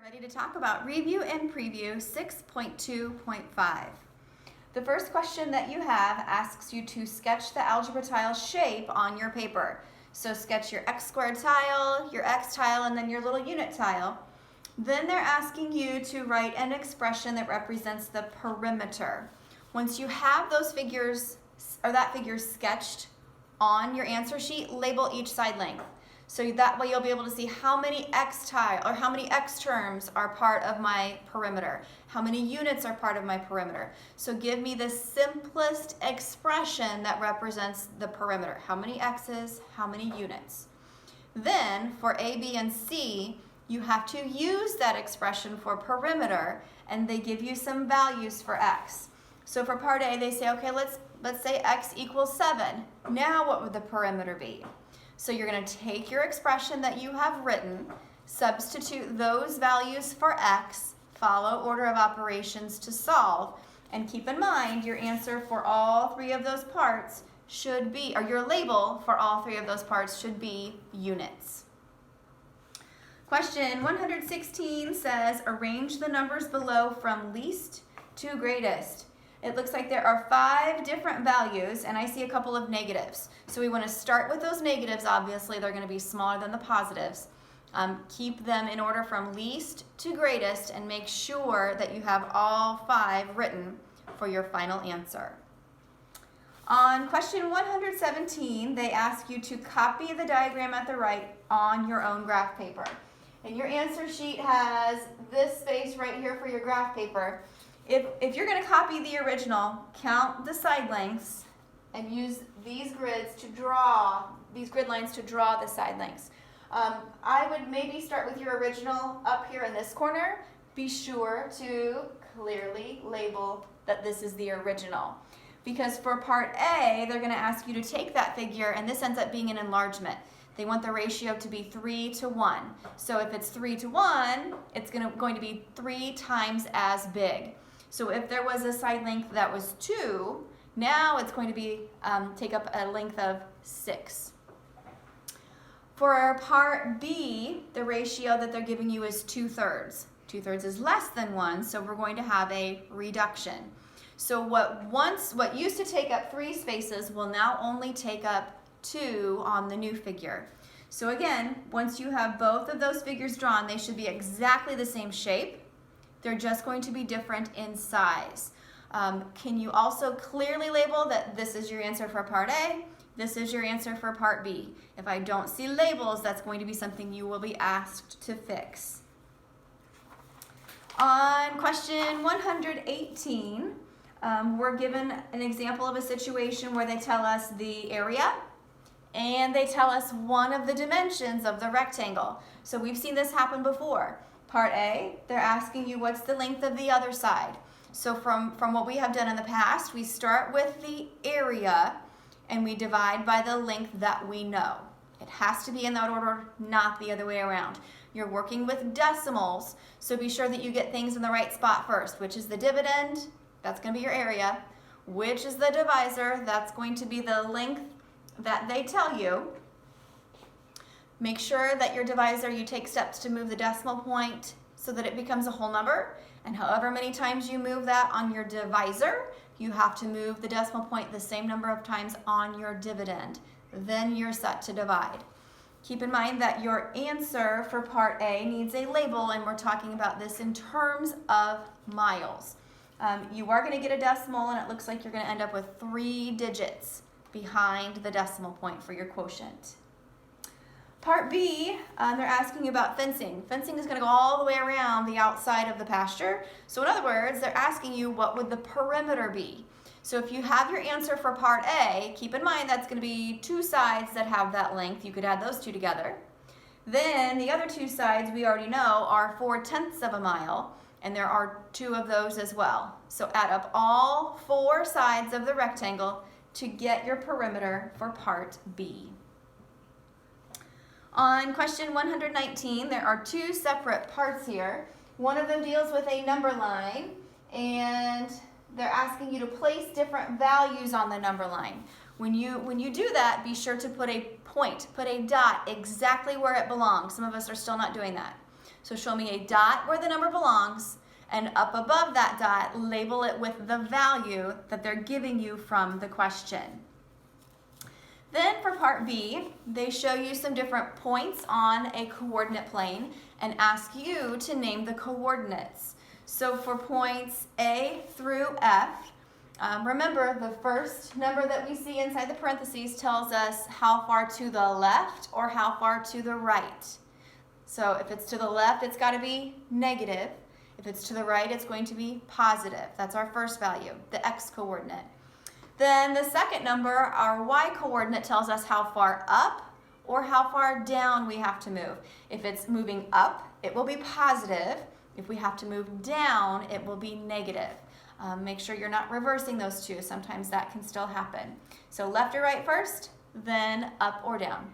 Ready to talk about Review and Preview 6.2.5. The first question that you have asks you to sketch the algebra tile shape on your paper. So sketch your x squared tile, your x tile, and then your little unit tile. Then they're asking you to write an expression that represents the perimeter. Once you have those figures, or that figure sketched on your answer sheet, label each side length. So that way you'll be able to see how many x tile or how many x terms are part of my perimeter, how many units are part of my perimeter. So give me the simplest expression that represents the perimeter. How many x's, how many units. Then for A, B, and C, you have to use that expression for perimeter, and they give you some values for x. So for part A, they say, okay, let's say x equals 7. Now what would the perimeter be? So you're going to take your expression that you have written, substitute those values for x, follow order of operations to solve, and keep in mind your answer for all three of those parts should be, or your label for all three of those parts should be units. Question 116 says, arrange the numbers below from least to greatest. It looks like there are 5 different values, and I see a couple of negatives. So we want to start with those negatives. Obviously, they're going to be smaller than the positives. Keep them in order from least to greatest, and make sure that you have all 5 written for your final answer. On question 117, they ask you to copy the diagram at the right on your own graph paper. And your answer sheet has this space right here for your graph paper. If you're going to copy the original, count the side lengths and use these grid lines to draw the side lengths. I would maybe start with your original up here in this corner. Be sure to clearly label that this is the original. Because for part A, they're going to ask you to take that figure, and this ends up being an enlargement. They want the ratio to be 3 to 1. So if it's 3 to 1, it's going to be 3 times as big. So if there was a side length that was 2, now it's going to be take up a length of 6. For part B, the ratio that they're giving you is 2/3. 2/3 is less than 1, so we're going to have a reduction. So what used to take up 3 spaces will now only take up 2 on the new figure. So again, once you have both of those figures drawn, they should be exactly the same shape. They're just going to be different in size. Can you also clearly label that this is your answer for part A, this is your answer for part B? If I don't see labels, that's going to be something you will be asked to fix. On question 118, we're given an example of a situation where they tell us the area and they tell us one of the dimensions of the rectangle. So we've seen this happen before. Part A, they're asking you what's the length of the other side. So from what we have done in the past, we start with the area and we divide by the length that we know. It has to be in that order, not the other way around. You're working with decimals, so be sure that you get things in the right spot first. Which is the dividend? That's going to be your area. Which is the divisor? That's going to be the length that they tell you. Make sure that your divisor, you take steps to move the decimal point so that it becomes a whole number. And however many times you move that on your divisor, you have to move the decimal point the same number of times on your dividend. Then you're set to divide. Keep in mind that your answer for part A needs a label, and we're talking about this in terms of miles. You are going to get a decimal, and it looks like you're going to end up with 3 digits behind the decimal point for your quotient. Part B, they're asking about fencing. Fencing is going to go all the way around the outside of the pasture. So in other words, they're asking you what would the perimeter be. So if you have your answer for part A, keep in mind that's going to be 2 sides that have that length. You could add those 2 together. Then the other 2 sides we already know are 4/10 of a mile, and there are 2 of those as well. So add up all 4 sides of the rectangle to get your perimeter for part B. On question 119, there are 2 separate parts here. One of them deals with a number line, and they're asking you to place different values on the number line. When you do that, be sure to put a point, put a dot exactly where it belongs. Some of us are still not doing that. So show me a dot where the number belongs, and up above that dot, label it with the value that they're giving you from the question. Then for part B, they show you some different points on a coordinate plane and ask you to name the coordinates. So for points A through F, remember the first number that we see inside the parentheses tells us how far to the left or how far to the right. So if it's to the left, it's got to be negative. If it's to the right, it's going to be positive. That's our first value, the x coordinate. Then the second number, our y coordinate, tells us how far up or how far down we have to move. If it's moving up, it will be positive. If we have to move down, it will be negative. Make sure you're not reversing those two. Sometimes that can still happen. So left or right first, then up or down.